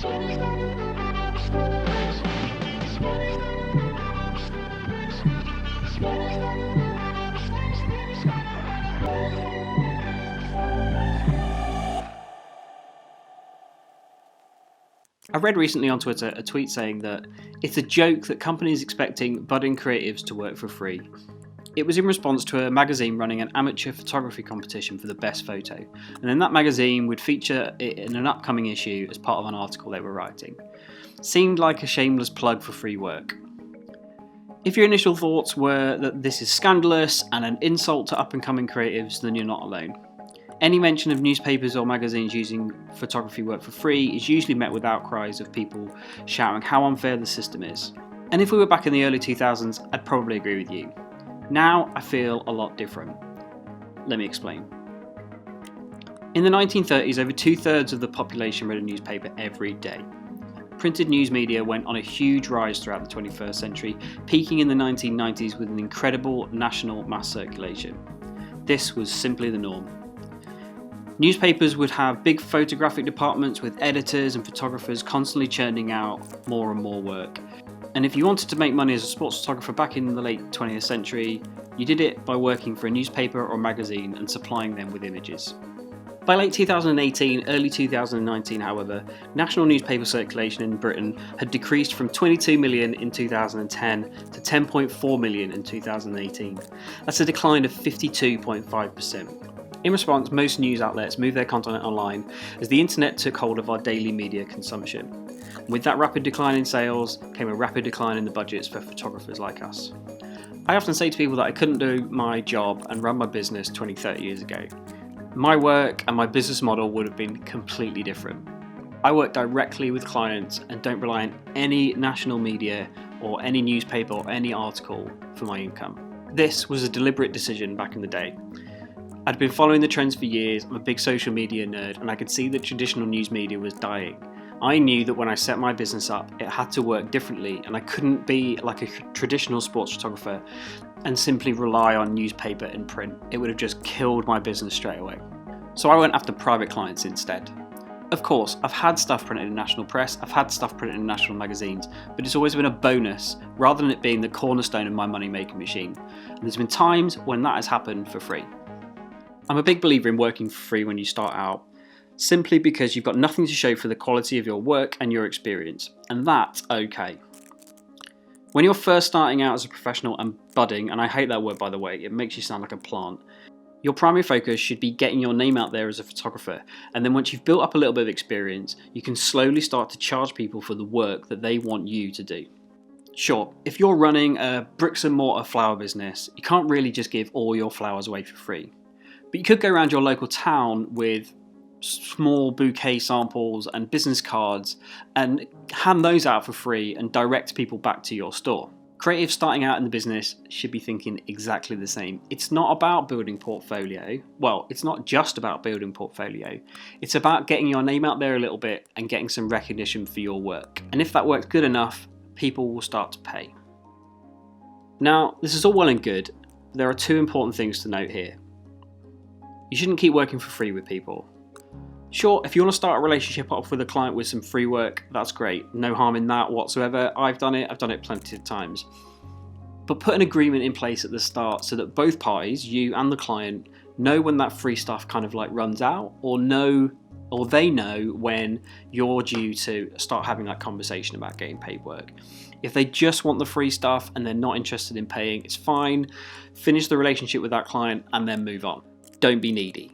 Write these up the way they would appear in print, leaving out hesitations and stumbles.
I read recently on Twitter a tweet saying that it's a joke that companies expecting budding creatives to work for free. It was in response to a magazine running an amateur photography competition for the best photo, and then that magazine would feature it in an upcoming issue as part of an article they were writing. Seemed like a shameless plug for free work. If your initial thoughts were that this is scandalous and an insult to up-and-coming creatives, then you're not alone. Any mention of newspapers or magazines using photography work for free is usually met with outcries of people shouting how unfair the system is. And if we were back in the early 2000s, I'd probably agree with you. Now I feel a lot different. Let me explain. In the 1930s, over 2/3 of the population read a newspaper every day. Printed news media went on a huge rise throughout the 21st century, peaking in the 1990s with an incredible national mass circulation. This was simply the norm. Newspapers would have big photographic departments with editors and photographers constantly churning out more and more work. And if you wanted to make money as a sports photographer back in the late 20th century, you did it by working for a newspaper or magazine and supplying them with images. By late 2018, early 2019, however, national newspaper circulation in Britain had decreased from 22 million in 2010 to 10.4 million in 2018. That's a decline of 52.5%. In response, most news outlets moved their content online as the internet took hold of our daily media consumption. With that rapid decline in sales came a rapid decline in the budgets for photographers like us. I often say to people that I couldn't do my job and run my business 20, 30 years ago. My work and my business model would have been completely different. I work directly with clients and don't rely on any national media or any newspaper or any article for my income. This was a deliberate decision back in the day. I'd been following the trends for years, I'm a big social media nerd, and I could see that traditional news media was dying. I knew that when I set my business up, it had to work differently, and I couldn't be like a traditional sports photographer and simply rely on newspaper and print. It would have just killed my business straight away. So I went after private clients instead. Of course, I've had stuff printed in national press, I've had stuff printed in national magazines, but it's always been a bonus rather than it being the cornerstone of my money-making machine. And there's been times when that has happened for free. I'm a big believer in working for free when you start out, simply because you've got nothing to show for the quality of your work and your experience, and that's okay. When you're first starting out as a professional and budding, and I hate that word by the way, it makes you sound like a plant, your primary focus should be getting your name out there as a photographer, and then once you've built up a little bit of experience, you can slowly start to charge people for the work that they want you to do. Sure, if you're running a bricks and mortar flower business, you can't really just give all your flowers away for free. But you could go around your local town with small bouquet samples and business cards and hand those out for free and direct people back to your store. Creatives starting out in the business should be thinking exactly the same. It's not about building portfolio. Well, it's not just about building portfolio. It's about getting your name out there a little bit and getting some recognition for your work. And if that works good enough, people will start to pay. Now, this is all well and good. There are two important things to note here. You shouldn't keep working for free with people. Sure, if you want to start a relationship off with a client with some free work, that's great. No harm in that whatsoever. I've done it plenty of times. But put an agreement in place at the start so that both parties, you and the client, know when that free stuff kind of like runs out, or they know when you're due to start having that conversation about getting paid work. If they just want the free stuff and they're not interested in paying, it's fine. Finish the relationship with that client and then move on. Don't be needy.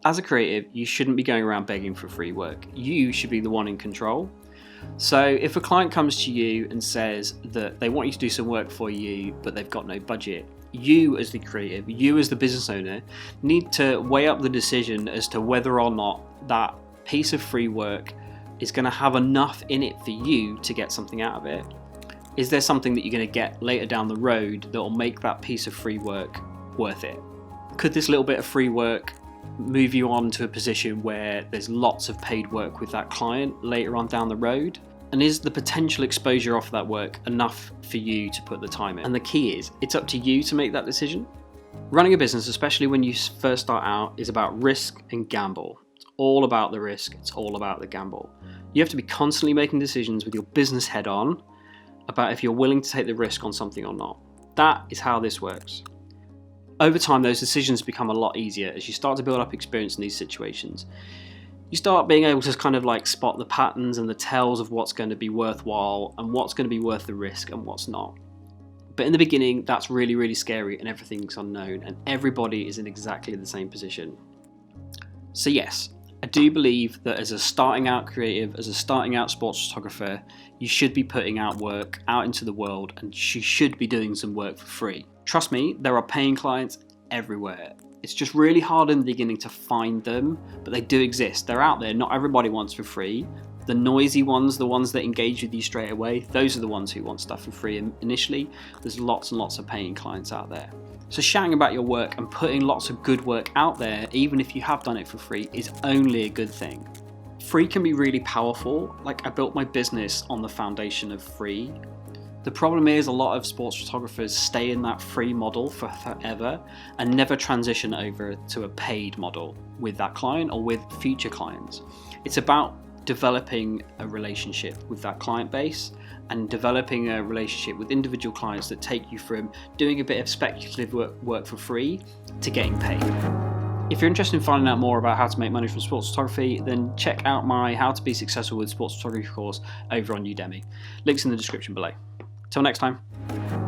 As a creative, you shouldn't be going around begging for free work. You should be the one in control. So if a client comes to you and says that they want you to do some work for you, but they've got no budget, you as the creative, you as the business owner, need to weigh up the decision as to whether or not that piece of free work is going to have enough in it for you to get something out of it. Is there something that you're going to get later down the road that will make that piece of free work worth it? Could this little bit of free work move you on to a position where there's lots of paid work with that client later on down the road? And is the potential exposure off that work enough for you to put the time in? And the key is, it's up to you to make that decision. Running a business, especially when you first start out, is about risk and gamble. It's all about the risk, it's all about the gamble. You have to be constantly making decisions with your business head on about if you're willing to take the risk on something or not. That is how this works. Over time, those decisions become a lot easier as you start to build up experience in these situations. You start being able to kind of like spot the patterns and the tells of what's going to be worthwhile and what's going to be worth the risk and what's not. But in the beginning, that's really, really scary and everything's unknown and everybody is in exactly the same position. So yes, I do believe that as a starting out creative, as a starting out sports photographer, you should be putting out work out into the world and you should be doing some work for free. Trust me, there are paying clients everywhere. It's just really hard in the beginning to find them, but they do exist. They're out there. Not everybody wants for free. The noisy ones, the ones that engage with you straight away, those are the ones who want stuff for free initially. There's lots and lots of paying clients out there. So shouting about your work and putting lots of good work out there, even if you have done it for free, is only a good thing. Free can be really powerful. Like, I built my business on the foundation of free. The problem is a lot of sports photographers stay in that free model for forever and never transition over to a paid model with that client or with future clients. It's about developing a relationship with that client base and developing a relationship with individual clients that take you from doing a bit of speculative work for free to getting paid. If you're interested in finding out more about how to make money from sports photography, then check out my How to Be Successful with Sports Photography course over on Udemy. Links in the description below. Till next time.